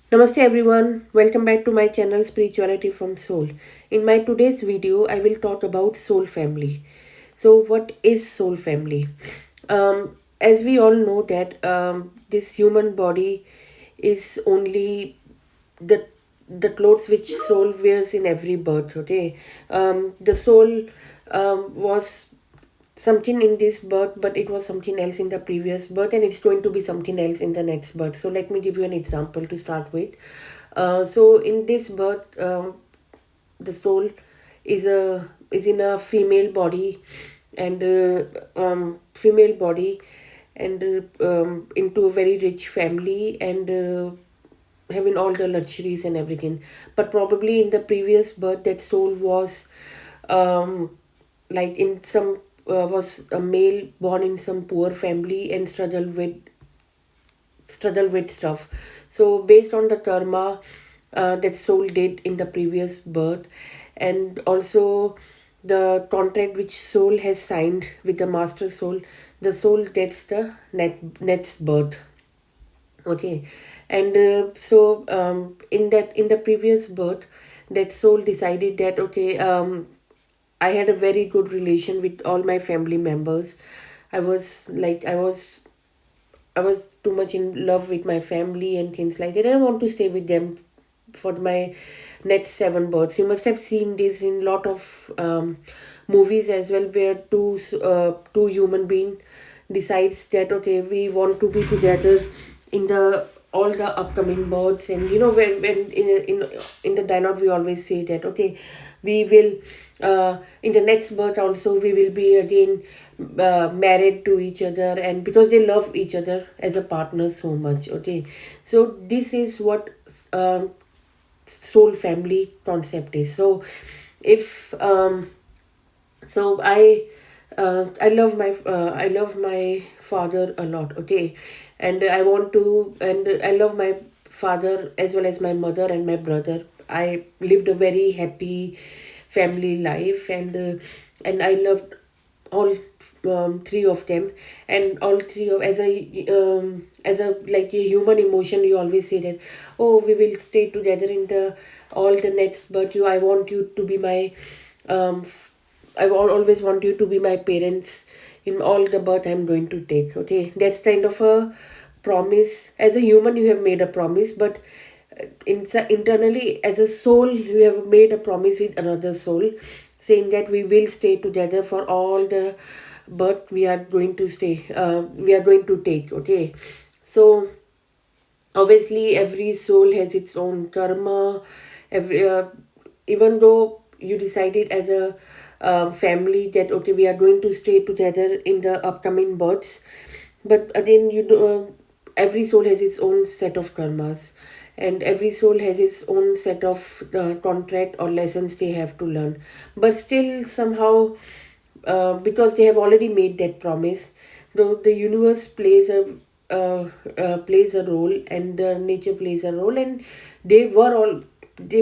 Namaste everyone, welcome back to my channel Spirituality from Soul. In my today's video, I will talk about soul family. So, what is soul family? As we all know that this human body is only the the clothes which soul wears in every birth. Okay, the soul was something in this birth, but it was something else in the previous birth, and it's going to be something else in the next birth. So let me give you an example to start with. So in this birth, the soul is in a female body, and female body, and into a very rich family, and having all the luxuries and everything. But probably in the previous birth, that soul was um, like in some was a male born in some poor family and struggle with stuff. So based on the karma that soul did in the previous birth, and also the contract which soul has signed with the master soul, the soul gets the next birth. Okay, and in the previous birth, that soul decided that okay, I had a very good relation with all my family members. I was like I was too much in love with my family and things like that. And I want to stay with them for my next seven births. You must have seen this in lot of movies as well, where two human being decides that okay, we want to be together in the all the upcoming births. And when in the dialogue we always say that okay, we will in the next birth also we will be again married to each other, and because they love each other as a partner so much. Okay, so this is what soul family concept is. So if I love my father a lot. Okay, and I want to, and I love my father as well as my mother and my brother. I lived a very happy family life, and I loved all three of them. And all three of, as a like a human emotion, you always say that oh, we will stay together in the all the next, but you I want you to be my um always want you to be my parents in all the birth I'm going to take. Okay, that's kind of a promise. As a human, you have made a promise, but internally, as a soul, you have made a promise with another soul, saying that we will stay together for all the birth we are going to stay. We are going to take. Okay, so obviously every soul has its own karma. Every Even though you decided as a family that okay, we are going to stay together in the upcoming births, but again every soul has its own set of karmas, and every soul has its own set of contract or lessons they have to learn. But still somehow, because they have already made that promise, though the universe plays a role, and nature plays a role, and they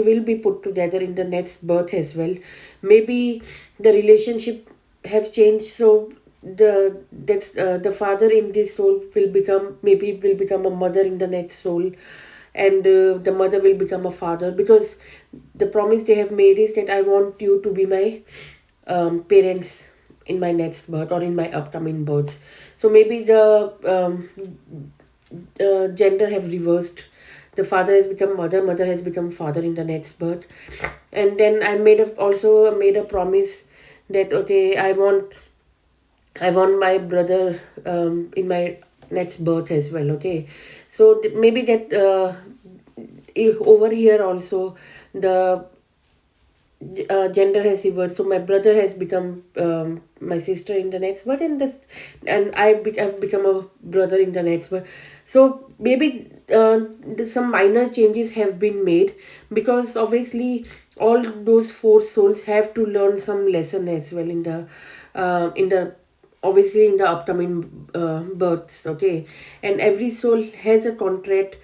will be put together in the next birth as well. Maybe the relationship have changed, so the father in this soul will become a mother in the next soul, and the mother will become a father, because the promise they have made is that I want you to be my parents in my next birth or in my upcoming births. So maybe the gender have reversed. The father has become mother, mother has become father in the next birth. And then also made a promise that okay, I want my brother in my next birth as well. Okay, so maybe that over here also the gender has reversed. So my brother has become my sister in the next birth, and I've become a brother in the next birth. So maybe some minor changes have been made, because obviously all those four souls have to learn some lesson as well in the obviously in the upcoming births. Okay, and every soul has a contract,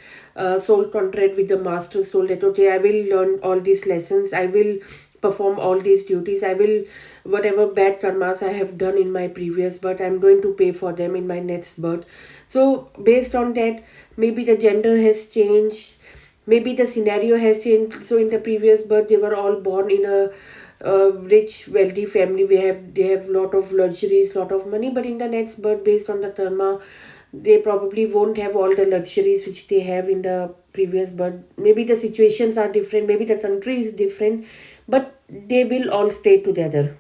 soul contract with the master soul, that okay, I will learn all these lessons, I will perform all these duties, I will, whatever bad karmas I have done in my previous birth, I'm going to pay for them in my next birth. So based on that, maybe the gender has changed, maybe the scenario has changed. So in the previous birth they were all born in a rich wealthy family, they have lot of luxuries, lot of money, but in the next birth, based on the karma, they probably won't have all the luxuries which they have in the previous birth. Maybe the situations are different, maybe the country is different, but they will all stay together.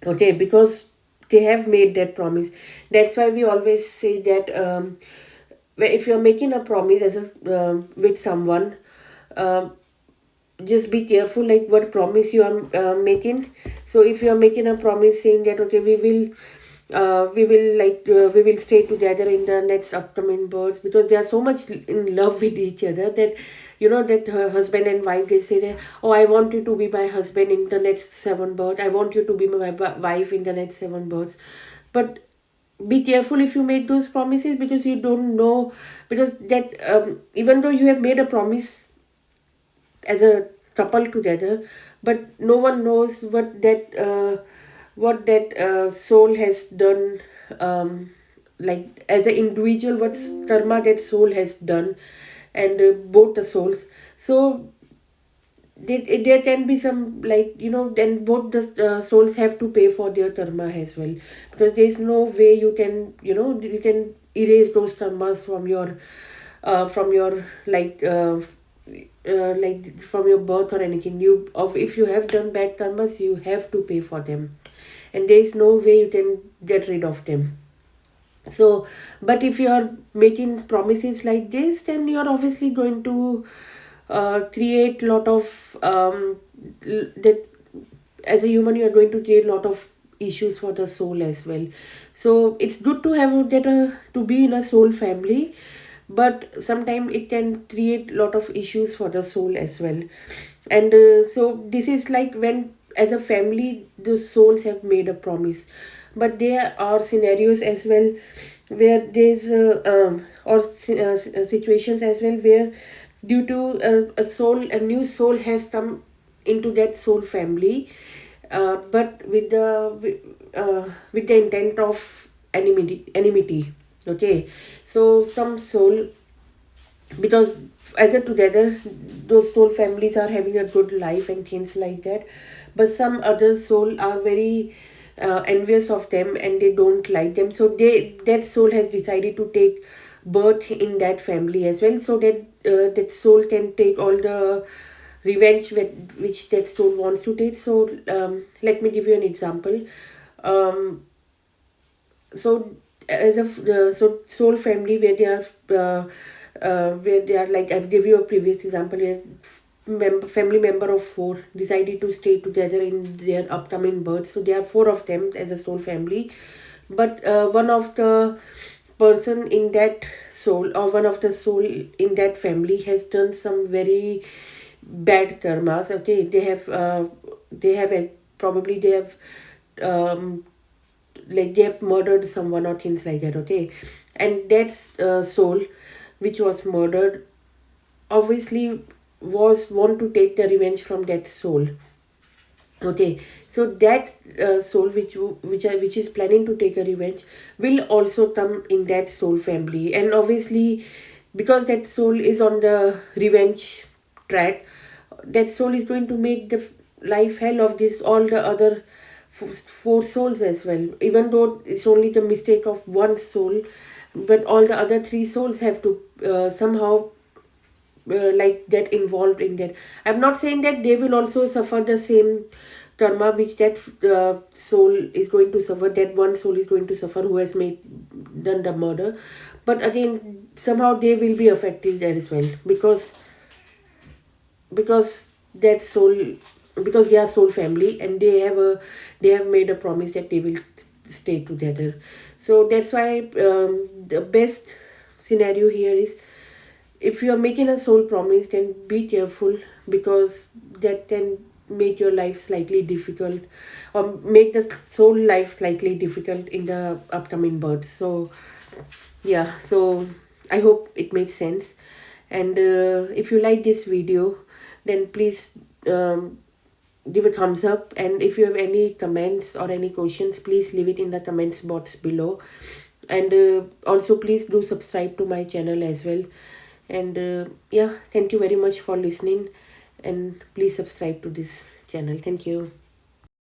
Okay, because they have made that promise. That's why we always say that, if you're making a promise as with someone, um, just be careful like what promise you are making. So if you are making a promise saying that, okay, we will stay together in the next upcoming births, because they are so much in love with each other, that that husband and wife, they say that, oh, I want you to be my husband in the next seven births, I want you to be my wife in the next seven births. But be careful if you make those promises, because you don't know, because that, even though you have made a promise as a couple together, but no one knows what that soul has done, like as an individual, what karma that soul has done, and both the souls. So there can be some, like, then both the souls have to pay for their karma as well, because there is no way you can, you can erase those karmas from your, like from your birth or anything. If you have done bad karmas, you have to pay for them, and there is no way you can get rid of them. So, but if you are making promises like this, then you are obviously going to create lot of, that as a human you are going to create lot of issues for the soul as well. So it's good to have to be in a soul family, but sometimes it can create lot of issues for the soul as well. And so this is like when, as a family, the souls have made a promise. But there are scenarios as well where there's situations as well where, due to a new soul has come into that soul family, but with the intent of enmity. Okay, so some soul, because as a together those soul families are having a good life and things like that, but some other soul are very envious of them, and they don't like them, so that soul has decided to take birth in that family as well, so that that soul can take all the revenge which that soul wants to take. So let me give you an example. um, so as a so soul family where they are, like, I've give you a previous example where family member of four decided to stay together in their upcoming birth. So there are four of them as a soul family, but one of the person in that soul, or one of the soul in that family, has done some very bad karmas. Okay, they have a, probably they have, um, like they have murdered someone or things like that. Okay, and that soul which was murdered obviously was want to take the revenge from that soul. Okay, so that soul which is planning to take a revenge will also come in that soul family, and obviously because that soul is on the revenge track, that soul is going to make the life hell of this all the other four souls as well, even though it's only the mistake of one soul, but all the other three souls have to somehow like get involved in that. I'm not saying that they will also suffer the same karma which that soul is going to suffer, that one soul is going to suffer who has made done the murder, but again somehow they will be affected as well, because that soul, because they are soul family, and they have made a promise that they will stay together. So that's why, the best scenario here is, if you are making a soul promise, then be careful, because that can make your life slightly difficult, or make the soul life slightly difficult in the upcoming births. So yeah, so I hope it makes sense. And if you like this video, then please give a thumbs up, and if you have any comments or any questions, please leave it in the comments box below. And also please do subscribe to my channel as well. And yeah, thank you very much for listening, and please subscribe to this channel. Thank you.